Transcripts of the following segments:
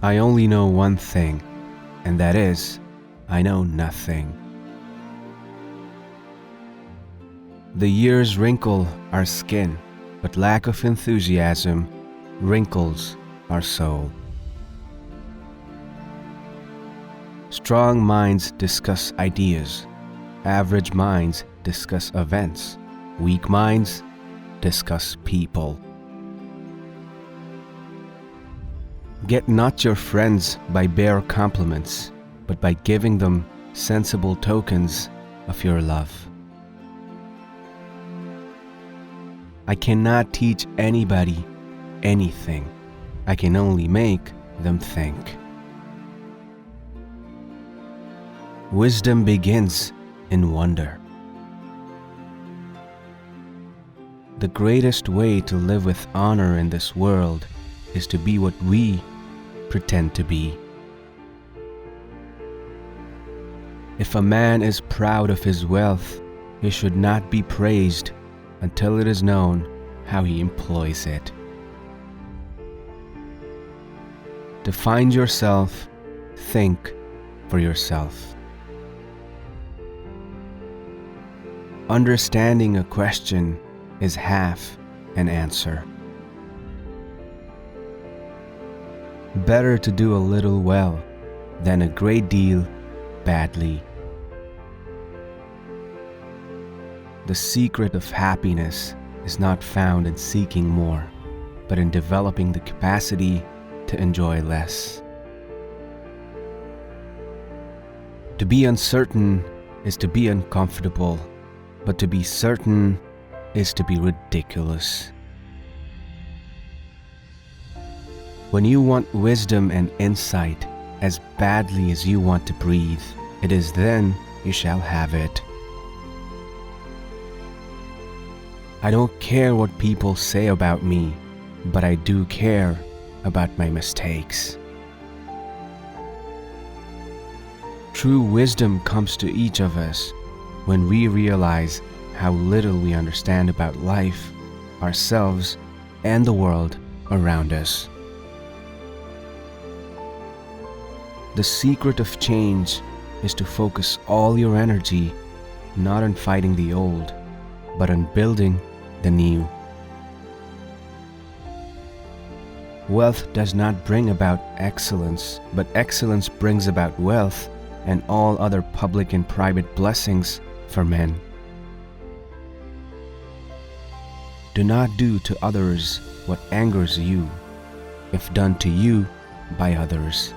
I only know one thing, and that is, I know nothing. The years wrinkle our skin, but lack of enthusiasm wrinkles our soul. Strong minds discuss ideas. Average minds discuss events. Weak minds discuss people. Get not your friends by bare compliments, but by giving them sensible tokens of your love. I cannot teach anybody anything. I can only make them think. Wisdom begins in wonder. The greatest way to live with honor in this world is to be what we pretend to be. If a man is proud of his wealth, he should not be praised until it is known how he employs it. To find yourself, think for yourself. Understanding a question is half an answer. Better to do a little well than a great deal badly. The secret of happiness is not found in seeking more, but in developing the capacity to enjoy less. To be uncertain is to be uncomfortable, but to be certain is to be ridiculous. When you want wisdom and insight as badly as you want to breathe, it is then you shall have it. I don't care what people say about me, but I do care about my mistakes. True wisdom comes to each of us when we realize how little we understand about life, ourselves, and the world around us. The secret of change is to focus all your energy not on fighting the old, but on building the new. Wealth does not bring about excellence, but excellence brings about wealth and all other public and private blessings for men. Do not do to others what angers you, if done to you by others.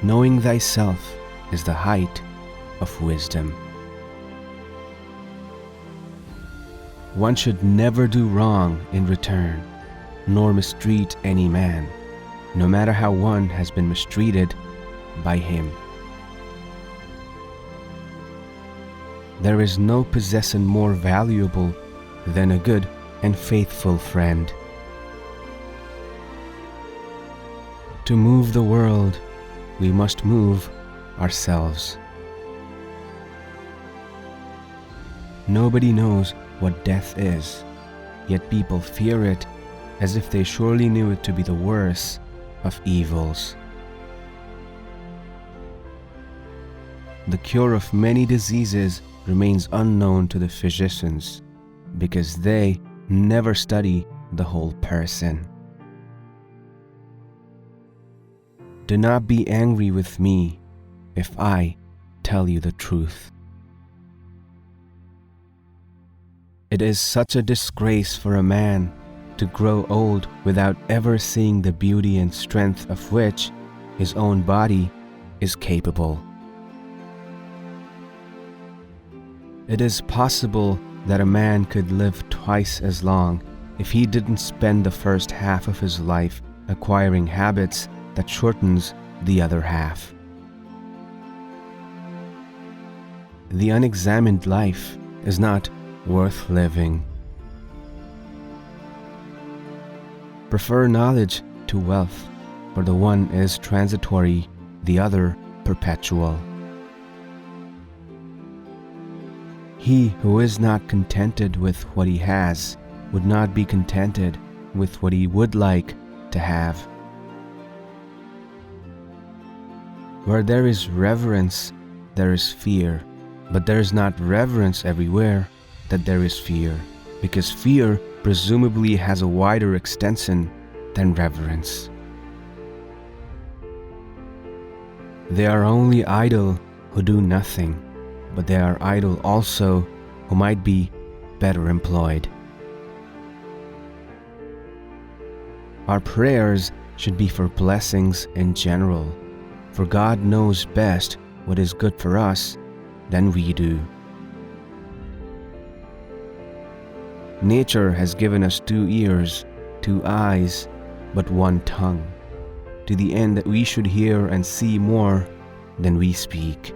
Knowing thyself is the height of wisdom. One should never do wrong in return, nor mistreat any man, no matter how one has been mistreated by him. There is no possession more valuable than a good and faithful friend. To move the world, we must move ourselves. Nobody knows what death is, yet people fear it as if they surely knew it to be the worst of evils. The cure of many diseases remains unknown to the physicians because they never study the whole person. Do not be angry with me if I tell you the truth. It is such a disgrace for a man to grow old without ever seeing the beauty and strength of which his own body is capable. It is possible that a man could live twice as long if he didn't spend the first half of his life acquiring habits that shortens the other half. The unexamined life is not worth living. Prefer knowledge to wealth, for the one is transitory, the other perpetual. He who is not contented with what he has would not be contented with what he would like to have. Where there is reverence, there is fear, but there is not reverence everywhere that there is fear, because fear presumably has a wider extension than reverence. They are only idle who do nothing, but they are idle also who might be better employed. Our prayers should be for blessings in general, for God knows best what is good for us than we do. Nature has given us 2 ears, 2 eyes, but 1 tongue, to the end that we should hear and see more than we speak.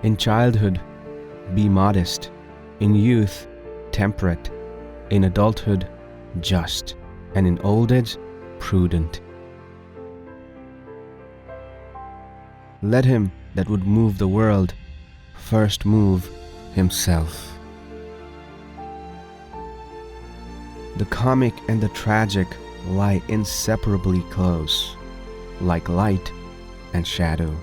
In childhood, be modest; in youth, temperate; in adulthood, just; and in old age, prudent. Let him that would move the world first move himself. The comic and the tragic lie inseparably close, like light and shadow.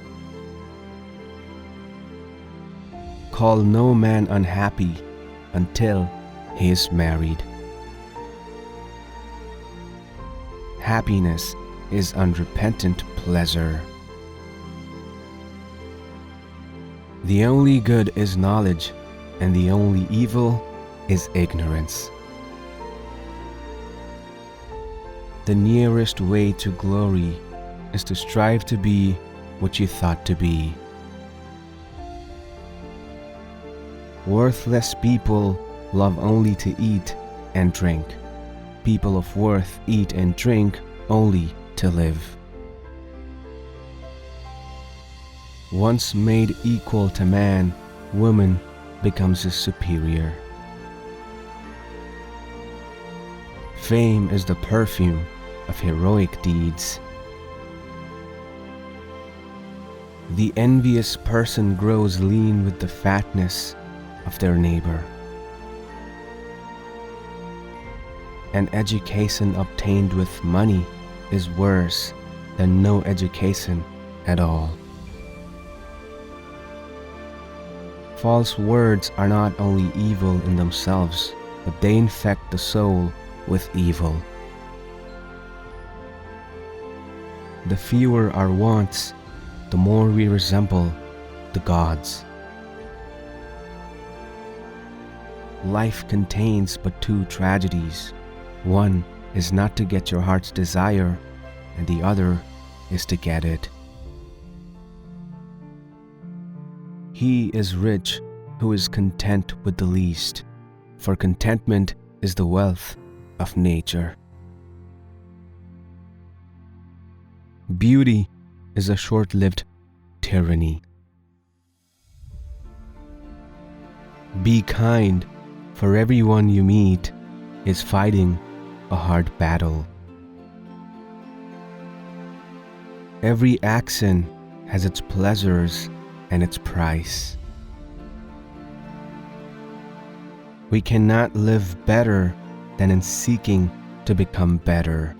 Call no man unhappy until he is married. Happiness is unrepentant pleasure. The only good is knowledge, and the only evil is ignorance. The nearest way to glory is to strive to be what you thought to be. Worthless people love only to eat and drink. People of worth eat and drink only to live. Once made equal to man, woman becomes his superior. Fame is the perfume of heroic deeds. The envious person grows lean with the fatness of their neighbor. An education obtained with money is worse than no education at all. False words are not only evil in themselves, but they infect the soul with evil. The fewer our wants, the more we resemble the gods. Life contains but 2 tragedies. One is not to get your heart's desire, and the other is to get it. He is rich who is content with the least, for contentment is the wealth of nature. Beauty is a short-lived tyranny. Be kind, for everyone you meet is fighting a hard battle. Every action has its pleasures and its price. We cannot live better than in seeking to become better.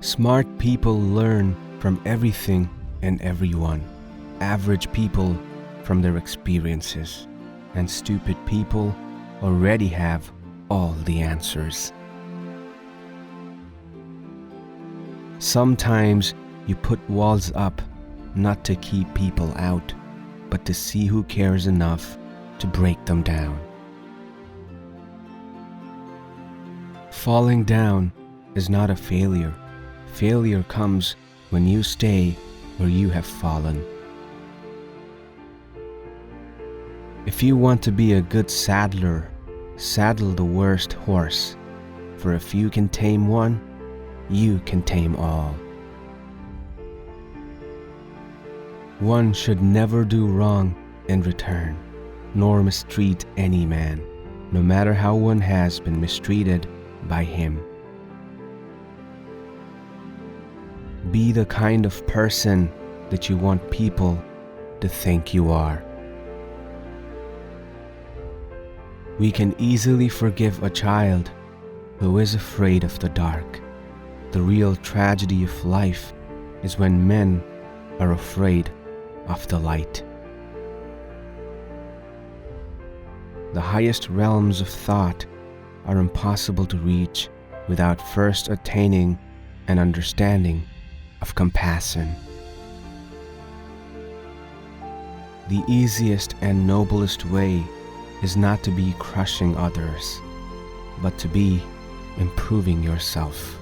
Smart people learn from everything and everyone. Average people from their experiences. And stupid people already have all the answers. Sometimes you put walls up not to keep people out, but to see who cares enough to break them down. Falling down is not a failure. Failure comes when you stay where you have fallen. If you want to be a good saddler, saddle the worst horse, for if you can tame one, you can tame all. One should never do wrong in return, nor mistreat any man, no matter how one has been mistreated by him. Be the kind of person that you want people to think you are. We can easily forgive a child who is afraid of the dark. The real tragedy of life is when men are afraid of the light. The highest realms of thought are impossible to reach without first attaining an understanding of compassion. The easiest and noblest way is not to be crushing others, but to be improving yourself.